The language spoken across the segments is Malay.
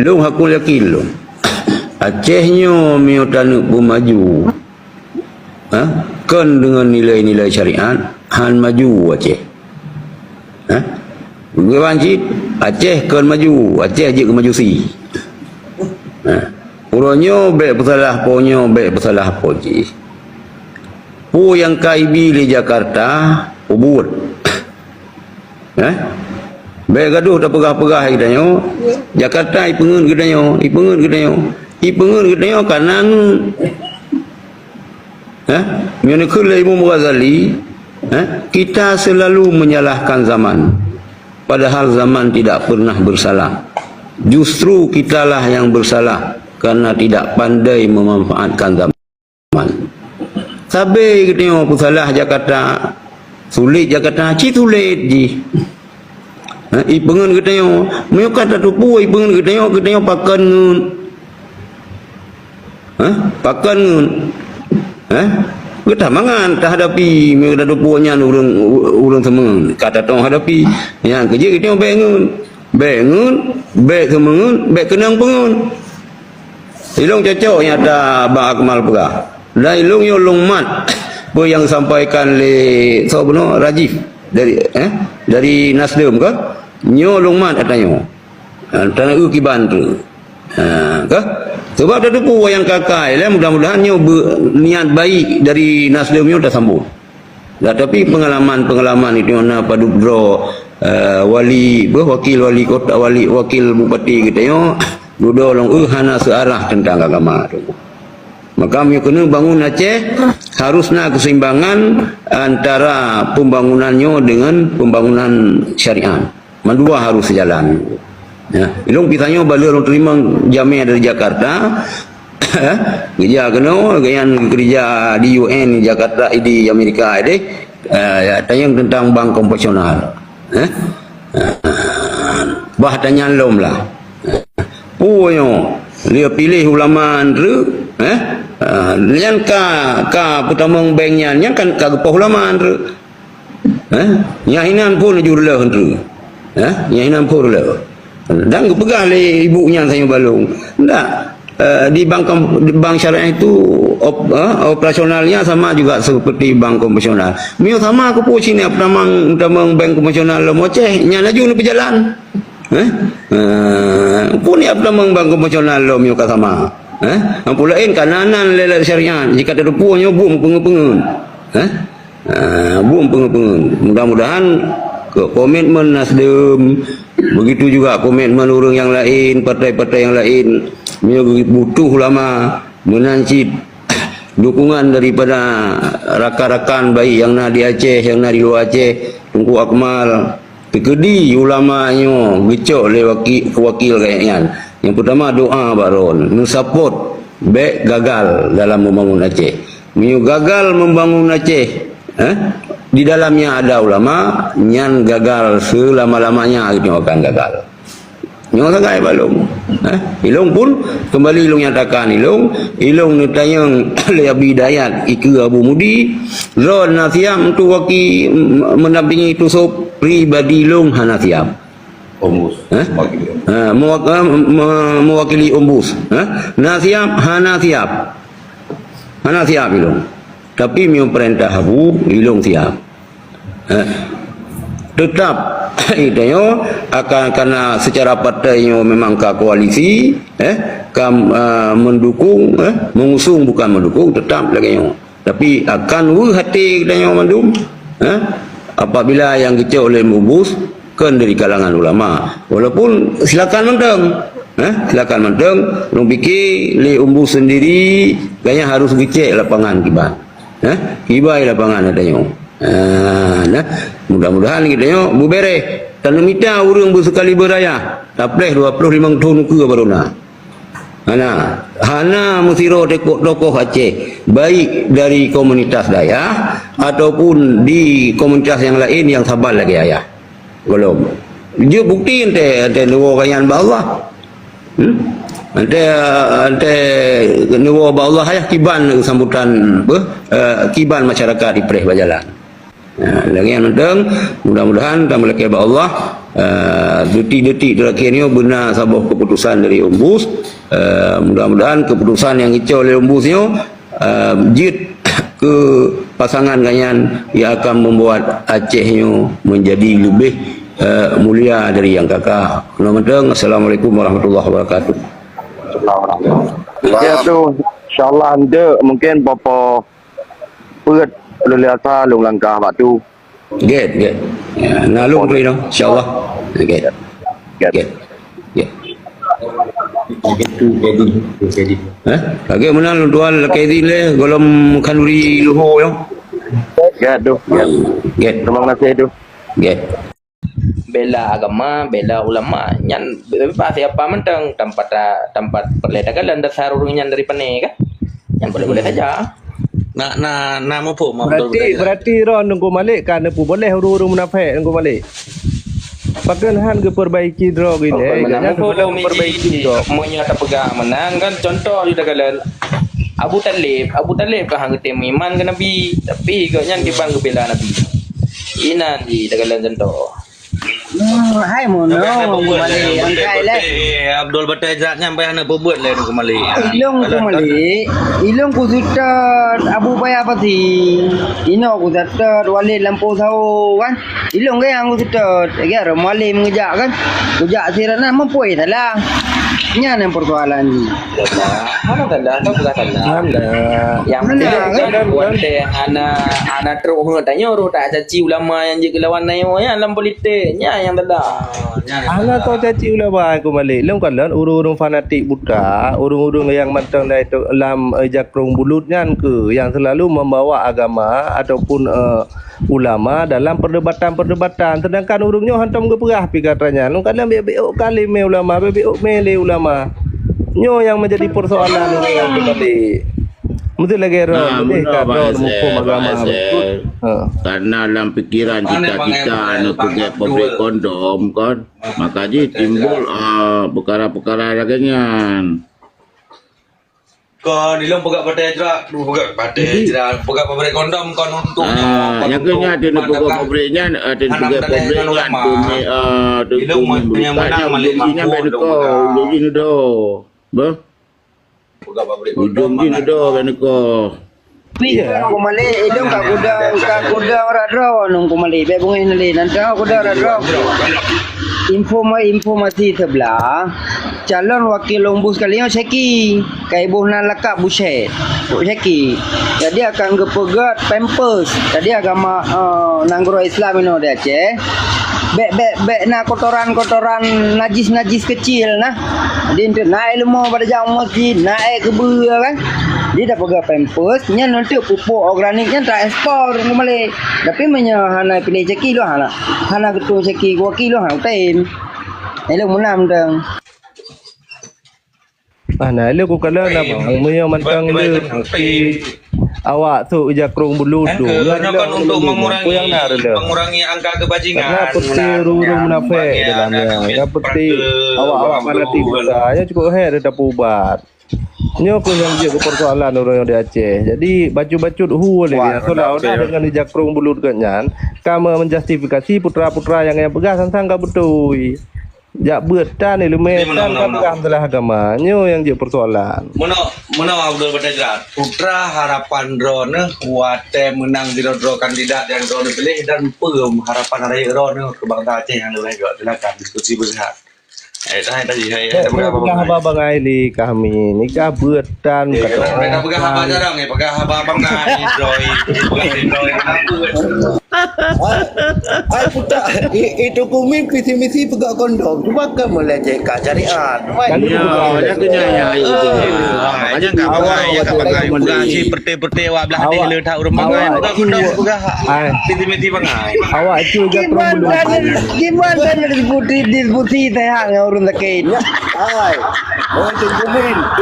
Long aku yakin long. Acehnya mio tanuk maju. Kan dengan nilai-nilai syariat han maju Aceh. Begitu Aceh kan maju, Aceh je ke maju si. Urunyo baik bersalah ponyo baik bersalah poji. Pu yang KIB di Jakarta ubur. Baik gaduh tak pegah-pegah kita Jakarta ipengun kita ipengun kita kanan. Menurut Imam Ghazali, kita selalu menyalahkan zaman, padahal zaman tidak pernah bersalah. Justru kitalah yang bersalah karena tidak pandai memanfaatkan zaman. Sabe kita salah Jakarta, sulit Jakarta, sulit ji. Ipengun kita mau kata tu pu ipengun kita pakan ngun. Pakan ngun. Kita mangan tak hadapi mereka dah punya urang semen kata tong hadapi yang kerja kita bangun semengun kenang pengun ilung cocok yang ada Bang Akmal pegah dan ilung yo mat apa yang sampaikan le Sobno Rajif dari Nasdem ke nyo mat katanya tanah ukiban tu ke sebab ada tu yang kakai lah, mudah-mudahan niat baik dari Nasdem ni dah sambung. Tapi pengalaman itu mana padu bro wakil wali kota wakil bupati kita yo duduk long hana searah tentang agama tu. Maka kami kena bangun Aceh harusnya keseimbangan antara pembangunannya dengan pembangunan syariat. Mandua harus sejalan. Ilung pitanya balik orang terima jamiah dari Jakarta. Kerja kena kerja di UN Jakarta di Amerika ini tayang tentang bank konvensional. Bah tanya lom lah. Puyo dia pilih ulama andre lian ka putamong banknya nya kan ka gepoh ulama andre. Nyahinan pun jurlah andre. Nyahinan pun lah. Dan kepegah le ibunya saya balung. Enggak. Di bank syariah itu operasionalnya sama juga seperti bank konvensional. Mio sama aku pun sini pertamang bank konvensional lo moceh nya laju ni berjalan. Pun ya pertamang bank konvensional lo mio ka sama. Ampulain kananan le syariah jika ada punya bum pengen. Bum pengen. Mudah-mudahan ke komitmen Nasdem begitu juga komitmen orang yang lain, partai-partai yang lain butuh ulama menancip dukungan daripada rakan-rakan baik yang nak di Aceh, yang nak di luar Aceh, Tunku Akmal tekedi ulamanya gecok le wakil kayaknya. Yang pertama doa baron support baik gagal dalam membangun Aceh. Gagal membangun Aceh di dalamnya ada ulama nyan gagal selama-lamanya itu akan gagal. Nyo sagai balung. Ilung pun kembali ilung nyatakan ilung nitayang le Abidayat Iki Abu Mudi zon nasiam tu waki mendampingi tu sop pribadi ilung hanasiam. Ombus. Mewakili ombus. Nasiam hanasiap. Hanasiap ilung. Tapi miu perintah Abu ilung siap. Tetap itu akan karena secara partainya memang ke koalisi mendukung mengusung bukan mendukung tetap lagi tapi akan hati katanya mandum apabila yang kecil oleh mubus kan dari kalangan ulama walaupun silakan menteng silakan menteng lu fikir le umbus sendiri kayaknya harus kecil lapangan kiban kibai lapangan adanya. Mudah-mudahan kita bubere tanam mita urang bersekali beraya tapleh 25 tahun ke barona. Hana musiro tokoh Aceh baik dari komunitas Dayak ataupun di komunitas yang lain yang sabar lagi ayah. Belum. Dia bukti ente nuwa kayan ba Allah. Ante nuwa ba Allah ayah kiban sambutan kiban masyarakat di Pereh Bajalan. Lagi yang nenteng, mudah-mudahan dan melaki Allah detik-detik terakhir ni benar sabah keputusan dari Umbus. Mudah-mudahan keputusan yang hijau oleh Umbus ni jid ke pasangan ganyan yang akan membuat Aceh ni menjadi lebih mulia dari yang kakak. Assalamualaikum warahmatullahi wabarakatuh. Ya tu, insyaAllah anda mungkin bapa perat lelasa long langkah batu. Get. Nalung tu ini, insyaAllah. Get. Lagi mana lu tuan laki ini le, golom kanuri luho yang. Get tu. Get. Terima kasih tu. Get. Bela agama, bela ulama, nyan bebas siapa mentang tempat perledakan dasar urungnya dari pane kan, yang boleh saja. Nak apa mak Berarti ron nunggu malik kan pu boleh urung munafik nunggu malik. Pakai han ke perbaiki draw gini. Jangan belum perbaiki draw. Semuanya tak pegang menang kan. Contoh juga kalau Abu Talib ke hang tem iman ke Nabi, tapi kau nyan ke bang bela Nabi. Ina di dagalan contoh. Hai mono Mali angkai le Abdul Batai Zat nyampai anak berbuat le ku Mali. Ilung ku sutat Abu Paya pati. Ino ku sutat Walid lampu sau kan. Ilung ke yang ku sutat. Agar Mali mengejak kan. Kujak sirana mempoi salah. Nya yang persoalan ni. Mana tanda atau bukan tanda? Yang kan buatnya anak terus tanya orang tak caci ulama yang je lawan naik yang dalam politiknya yang tanda. Anak tahu caci ulama aku Malik. Lem kan urung-urung fanatik buta, urung-urung yang mantang dari dalam jakrung bulutnya ke yang selalu membawa agama ataupun ulama dalam perdebatan. Sedangkan urungnya hantam ke perah pi katanya. Lu kadang biok kali me ulama, biok mele ulama. Nyo yang menjadi persoalan yang kembali. Mesti lagi roh, hukum agama. Karena dalam pikiran kita nak pergi pabrik kondom kan, makanya timbul perkara-perkara lagi-nya. Kon ilung pegak patai jerak, pegak pabrik kondom kon untuk. Yang kena ada nak pegak pabriknya, ada pegak pabrik kan tu ilung yang menang Malik mampu. Jadi ni dah. Bah. Pegak pabrik kondom ni dah kan ko. Aku Mali ilung ka kuda ora draw nung ku Mali. Be bungin nali nanti kuda ora draw. Informasi sebelah calon wakil Umbus kalian Syeki kaibuh nan lakap buset Syeki jadi akan gepegat pampers jadi agama nanggro Islam ini dia Aceh bek na kotoran najis kecil nah jadi naik ilmu pada jauh masjid naik ke bea kan dia dah pegang pampers nya nanti pupuk organiknya transport kembali tapi hana pilih Syeki lo hana ketua Syeki wakil lo hana time ilmu menam dong. Nah, lu kalau nak punya mantang dia awak tu jakrung bulu tu. Kan untuk mengurangi angka kebajingan. Karena peti urung munafik dalamnya. Kan peti awak fanatik buta. Ya cukup dia dah ubat. Nyo pun yang dia persoalan orang yang di Aceh. Jadi baju-baju boleh dia. Kalau dah dengan jakrung bulu kenyan, kamu menjustifikasi putra-putra yang pegang sangka betul. Jak bertan ni lumetan kan dalam agama nyo yang je persoalan. Mana Abdul Batai Zat. Putra harapan drone kuate menang di draw kandidat yang drone pilih dan harapan raya drone kebangsaan Aceh yang lebih juga silakan diskusi bersehat. Tadi pegang abang Aili kami nikah bertan kata mereka pegang apa jarang pegang abang Aili Roy Ai putar itu ku mimpi misi pegang kondom cuma ke melecehkan syariat. Ya kena ya itu. Hanya enggak pakai si perte-perte awak belah hati le tak urang bangai pegang kondom pegang misi bangai. Awak juga Gimana diskusi teh hang urun lakin. Ai.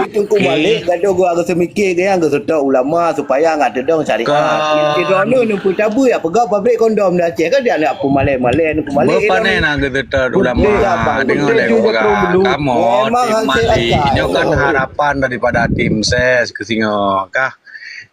Itu ku balik gaduh gua agak semikir ke yang kesudah ulama supaya ngada dong syariat. Itu anu pun tabu ya pegang pabrik kondom dah Aceh kan dia nak aku malai-malai aku malai. Berpanen nak kita ulama dengan lega kamu tim Mali ini kan harapan daripada tim ses ke Singo kah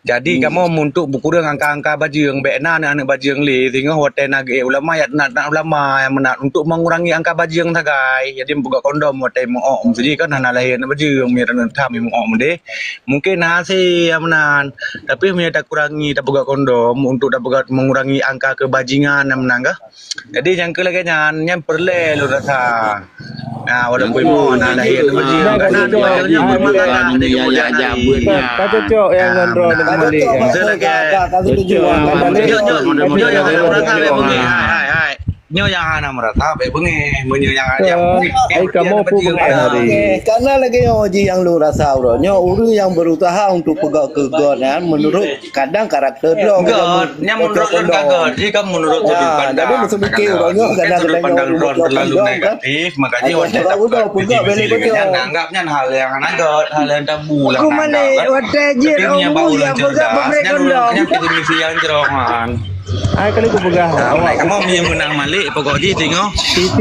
Jadi kamu untuk buku dengan angka-angka bajing bekna anak bajing li tinggal hotel nage ulama ya nak ulama yang menat untuk mengurangi angka bajing tagai. Jadi buka kondom hotel mau jadi kan anak lahir bajing miran tham mau deh. Mungkin nasi yang menan tapi mi tak kurangi tak buka kondom untuk tak buka mengurangi angka kebajingan yang menang kah. Jadi yang kelaganya yang perle lu rasa. Nah, walaupun mau anak lahir bajing karena dia bermasalah ada kemudian. Tak cocok yang ngendro dengan Malik. Nyo yang hana merata be bengi menyo yang aja. Ai kamu pun hari. Karena lagi yang lu rasa bro. Nyo uru yang berusaha untuk pegang kegonan menurut kadang karakter lo. God, yang menurut God. Jika menurut sudut pandang. Jadi mesti mikir orangnya sudut pandang terlalu negatif, makanya wadah anggapnya hal yang God, hal yang tabu lah. Aku Malik wadah je orang yang pegang pabrik kondom. Kita misi yang jerohan. Ai kali ku pegah. Awak kamu yang menang Malik pokok di tengok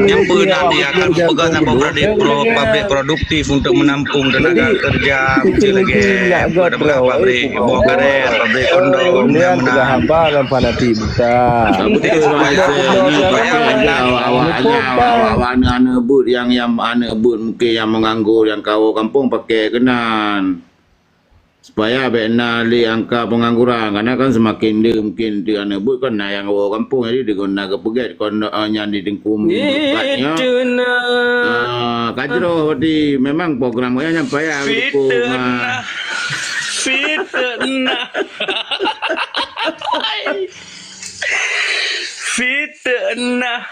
yang pernah dia akan pegang sama pabrik produktif untuk menampung tenaga kerja kecil lagi pada pabrik bawa karet pabrik kondom yang menang hamba dan fanatik buta. Awak anak but yang anak but mungkin yang menganggur yang kau kampung pakai kenan. Supaya bena li angka pengangguran karena kan semakin dia mungkin dia anak but kan yang orang kampung jadi dia guna ke pegat kon nyanyi dengkum katnya kajro berarti memang programnya nyampai fitnah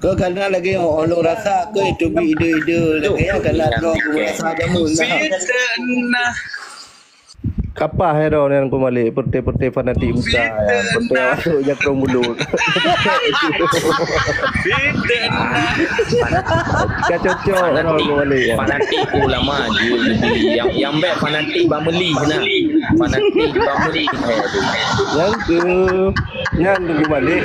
Kau karena lagi orang rasa ke itu ide-ide lagi yang kena draw rasa jamun lah. Kapah hero yang ku Malik perte fanatik buta ya. Perte masuk jakrong mulut. Cocok orang ku Malik ya. Fanatik ulama je yang baik fanatik bameli kena. Fanatik bameli. Yang ku Malik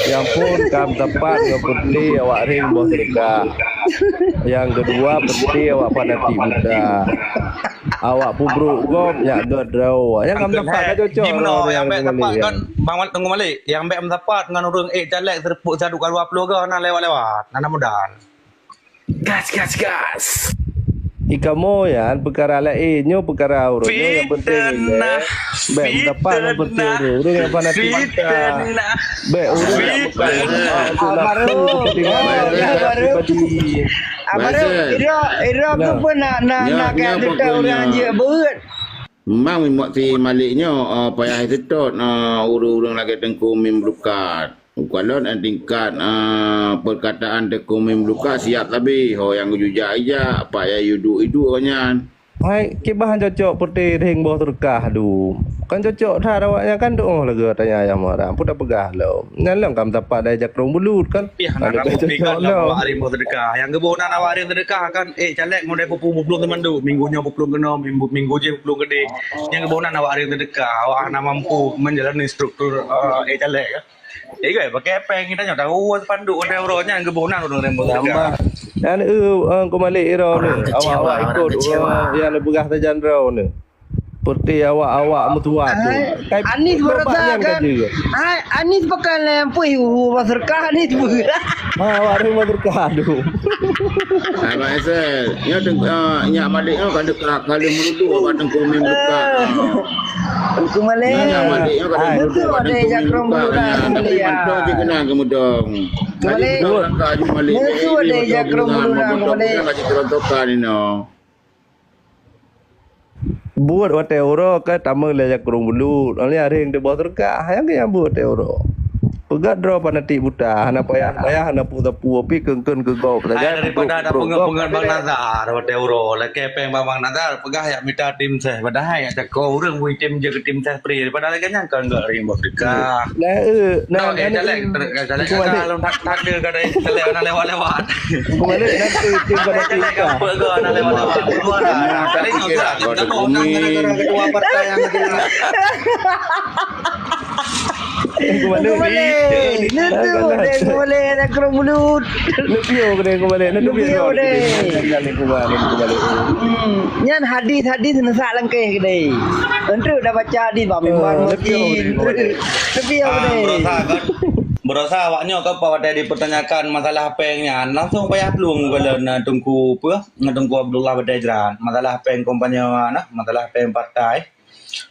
yang pun kam tepat yang putih awak ring bos sedekah. Yang kedua putih awak fanatik buta. Awak pubruk gom ya dodraw. Yang kam tepat cocok. Gimana yang baik tepat kan Bang tunggu Malik. Yang baik tepat dengan urang jalek serpuk jaduk kalau 20 ke nak lewat-lewat. Nana mudan. Gas. Ikamu ya perkara lain nyo perkara urut yang penting ni baik tepat yang penting urut yang fanatik baik urut baru ira aku pun nak kat dekat orang je beut. Memang si Maliknya payah tetap urung-urung lagi tengku memblukat. Kalau tingkat perkataan tengku memblukat siap tapi yang jujak aja apa ya yudu orangnya. Hai kibahan cocok putih ring bawah terkah du. Kan cocok dah awaknya kan doh lagu tanya ayam orang pun dah pegah lo. Nyalang kam tapak dah jakrong bulut kan. Ya nak cocok lo. Hari mau sedekah. Yang kebonan awak hari sedekah kan calek ngode pupulung teman tu. Minggunya pupulung kena, minggu je pupulung gede. Yang kebonan awak hari sedekah, awak nak mampu menjalani struktur calek kan. Gue pakai peng kita nyata panduk ada euronya yang kebonan udah rembut sedekah. Dan ku Malik ira ni. Awak ikut yang lebih tajan rau ni. Seperti awak mutuat tu. Anis berasa kan. Anis pakai lampu masyarakat Anis pun. Awak rumah berkah tu. Abang Hasan, nya Malik kan dekat kali menudu awak tengku berkah. Ku Malik. Nya Malik kan betul ada jakrong bulan ya. Mantap je kena kemudong. Malik. Betul ada jakrong bulan Malik. Kaji kerontokan ni no. Buat hotel euro ke tamu le jakrong bulut. Oni hari yang de bawah terkah yang buat euro. Pegat draw fanatik buta, hana payah hana puta-pu api kengken ke gol. Daripada ada pengen Bang Nazar hotel euro, lagi peng Bang Nazar pegah ya minta tim saya. Padahal ya cakau urang wi tim je tim saya free. Daripada lagi nyangka enggak ring bos dekah. Nah jalek kalau tak dia kada jalek nak lewat-lewat. Balik nanti tim fanatik buta. Apa ke nak lewat-lewat. Keluar dah. Kali ni kita nak ketua partai yang Aku balik. Itu deh aku balik nak kerong mulut. Nak piu ke aku balik. Nak piu deh. Kali aku balik. Nyan hadis nasak langkah ke deh. Tentu dah baca hadis bah memang mungkin. Tapi apa deh? Berasa awaknya ke apa tadi dipertanyakan masalah pengnya langsung payah pelung kalau nak tunggu apa nak tunggu Abdullah Badajran masalah peng kompanya nah masalah peng partai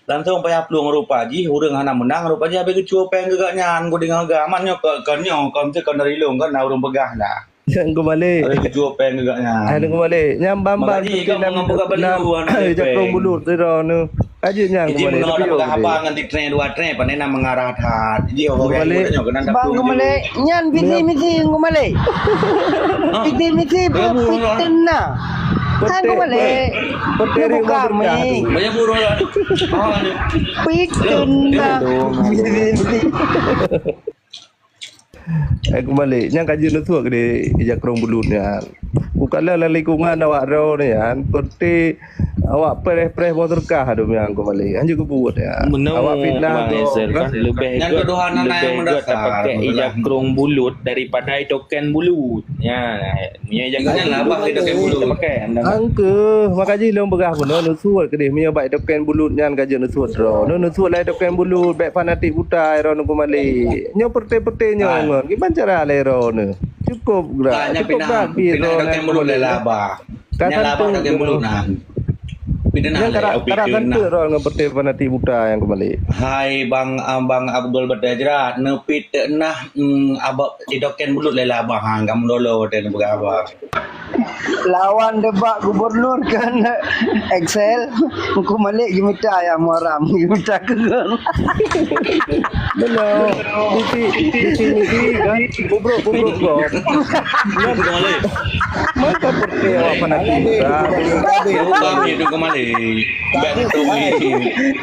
langsung payah pelung rupa ji urang hana menang rupa ji habis kecuo peng gegaknya go dengan agamannya ke kanyo kan se kan dari long kan urang pegah dah Jangan aku balik. habis kecuo peng gegaknya Ada aku balik. Nyam bambang Maknanya kau mengambil kabar Jakong bulut tu dah nu. Aja nyang aku Jadi balik. menolak pegah apa nganti train dua train panena mengarah hat. Jadi orang yang kena kena Bang kemale nyan misi kemale. Misi pitena. Kan kemale. Peteri Kami banyak buruh lah. pitena. Misi. Aku balik. Nyang kaji nu suak di Jakong bulutnya. Bukanlah lingkungan awak ro ni kan. Peti awak pres motorkah adu yang aku balik. Anjuk aku buat ya. Awak fitnah kan lebih Yang keduhanan yang mendasar. pakai jakrong bulut daripada token bulut. Ya, ni Jangan lah abang kita kayak bulut. pakai. Angke, makaji long begah pun nu suat ke dia punya baik token bulut nyan kaji nu suat ro. Nu suat lai token bulut baik fanatik butai ro nu balik. Nyo perte-perte nyo ngon. Gimana cara lai ro nu? Cukup gerak. Tanya Cukup pindah token mulut lela abah. Nyala abah token mulut nah. Pindah Yang nah. kadang kante ro nu perte fanatik butai yang kembali. Hai bang Abdul Badajrat nepit nah abah token mulut lela abah hang kamu dolo dan berapa. Lawan debat gubernur kan Excel aku malik gimita yang muaram gimita kegang. Benar. Di sini kan bubruk go. Maka perte awak fanatik butai. Bang itu kembali. Back to me.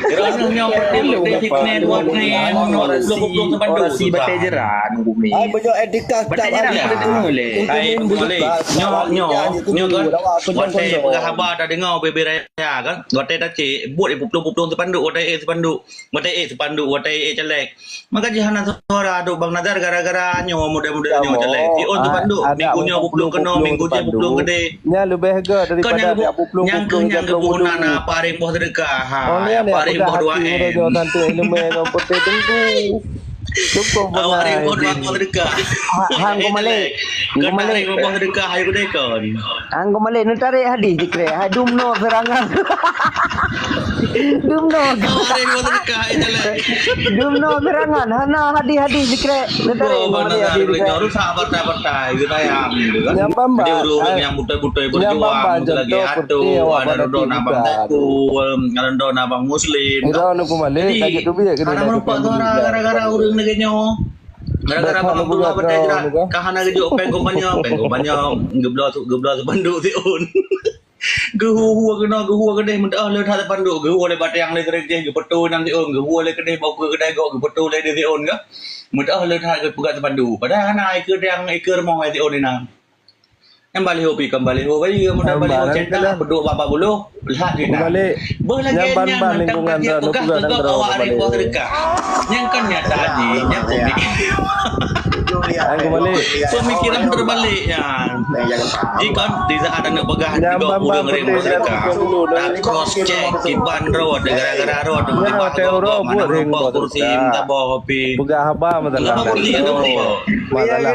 Kerana nyaw perti fitness dua train belum sepandu Si Badajran bumi. Ai banyak etika tak boleh. Hai boleh. Nyo kan. Watai penghabar dah dengar BB Raya kan. Watai dah cek buat pupulung sepandu, watai sepandu, watai celek. Maka jihana suara aduk Bang Nazar gara-gara nyo muda-muda nyo celek. Si on sepandu, minggunya pupulung kena, minggu je pupulung gede. Nya lebih harga daripada dia pupulung yang kebunan paring boh sedekah. Ha, paring boh 2M. Tantu ilmu yang putih tengku. Cukup Awak ring boh 2 sedekah. Hang kemale. Kena ring boh sedekah ayo dekon. Hang kemale nu tarik hadis dikre. Dumno serangan. Dumno. Awak ring boh sedekah ayo celek. Dumno serangan. Hana hadis dikre. Nu tarik kemale hadis dikre. Rusak partai-partai kita yang Yang bamba. dia urung yang butai-butai berjuang lagi atuh ada dona abang teku ada dona abang muslim Ira nu kumale kajet tu biar kena. karena merupakan gara-gara urang negenyo gara-gara abang Abdullah Badajrat kahana gejo pengkompanya geblas banduk tiun gehu kedai mendah le tha banduk gehu le batang le kerja gepetu nang tiun gehu le kedai bau ke kedai go gepetu le tiun ke mendah le tha ke pegat banduk padahal ana ikut yang ikut mau tiun ni nang yang balik hobi kembali hobi mudah balik cetak berdua bapak bulu lihat dia nak berlagi yang lingkungan dan pegang awak hari buat sedekah yang kan nyata aja yang Aku balik. pemikiran terbalik ya jika tidak ada nak pegang juga urang ring buat sedekah tak cross check di bandro gara-gara road buat ring kursi minta bawa hobi Pegah haba masalah. Masalah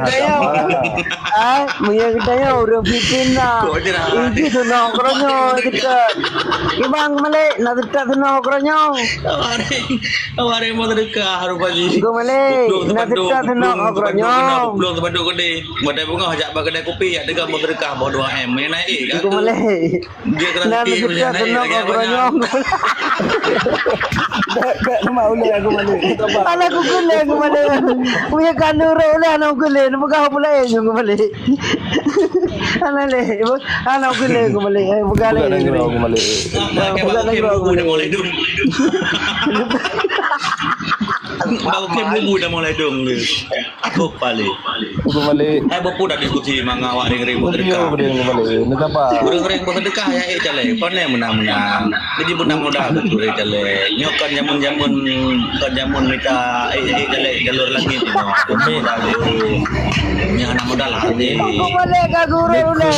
Ah, muya kita ya urang fitina. Ini tu nongkrongnya kita. Ibang male na kita tu nongkrongnya. awak mau sedekah rupanya Go male na kita tu nongkrongnya. belum sebanduk gede badai bunga ajak bagi kedai kopi ada gambar sedekah bawa 2M ni naik kan Go male. dia kena Na sikit kita tu nongkrongnya. Tak mau le aku balik. Ala ku gule aku male. Muya kanuro le ana gule na buka pula yo male. Ana le. Ana gule aku male. Buka le. Aku balik. bukan lagi aku boleh dulu Baru ke bubu dah mulai dong ni. Aku balik. Hukum balik. Bapu dah diskusi manga awak ring-ring bersedekah. Berdeng balik. Nak apa? Ring-ring bersedekah ya jale. Pandai menang-menang. Jadi mudah-mudah betul jale. Nyokan jamun-jamun mereka jale jalur lagi tu. Demi dah tu. Ni anak muda lah ni. Aku balik ke guru dah.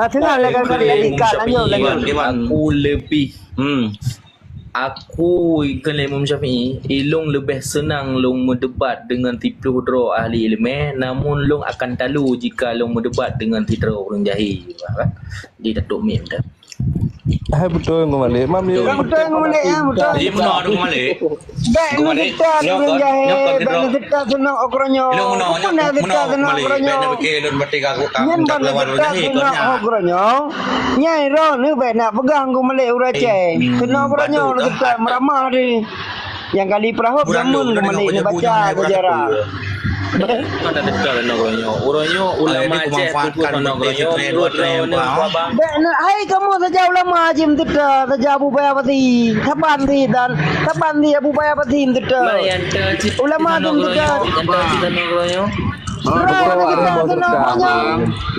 Tengah lah kan ikat lanjut. Aku lebih Aku ikut Imam Syafi'i, ilung lebih senang long mendebat dengan 30 draw ahli ilmu, namun long akan talu jika long mendebat dengan 3 orang jahil. Di Datuk Mim dah. Betul kembali. Mam dia. Betul kembali ya, betul. Jadi menang dong balik. Baik ni kita dengan jahil, baik kita senang okronyo. Ilung menang balik. Baik nak fikir don batik aku Nyen ban kita senang okronyo. Nyai ro ni baik nak pegang ku malik urace. Senang okronyo kita meramah di. Yang kali perahu jamun ku malik ni baca sejarah. Mana dekat nak Uronyo ulama Aceh tu nak Uronyo Baik nak hai kamu saja ulama Aceh tidak saja Abu Bayapati. Taban di dan taban di Abu Bayapati tidak. Ulama tu tidak.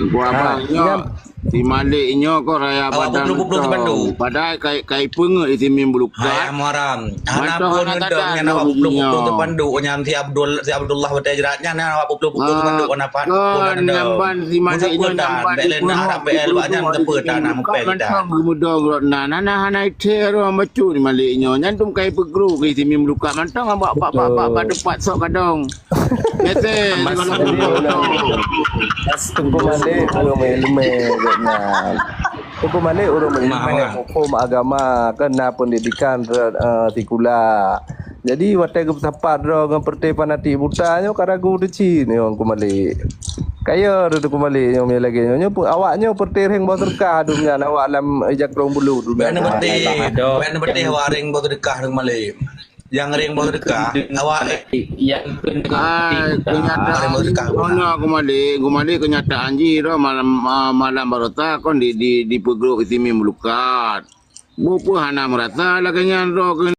Uronyo. Si Malik inyo ko raya badan tu. Padahal kai pungut isi mim bulukat. Hai amaram. Ana pun ngendong yang awak puplu-puplu tu pandu nyam si Abdullah batai jeratnya na awak puplu-puplu tu pandu ona pat. Namban si Malik inyo namban. Belen harap bel banyak tepet tanah mupel dah. Mudah grotna nana hanai tero macu ni Malik inyo. Nyantum kai pegru ke isi mim bulukat mantang abak pak depat sok kadong. Kete. Tunggu balik orang ilmu Tunggu balik orang ilmu hukum agama kena pendidikan tikula. Jadi watai ke tempat dengan perti panati butanya karagu deci ni orang kembali. Kaya tu kembali yang lagi nyo awaknya perti ring bau terkah dunia awak alam ijak rong bulu tu. Bana bertih waring bau terkah dengan Malik. Yang ring bau dekat awak yang kenyataan aku malik kenyataan jiro malam barota kon di pegro itimi melukat bupu hana merata lah kenyan ro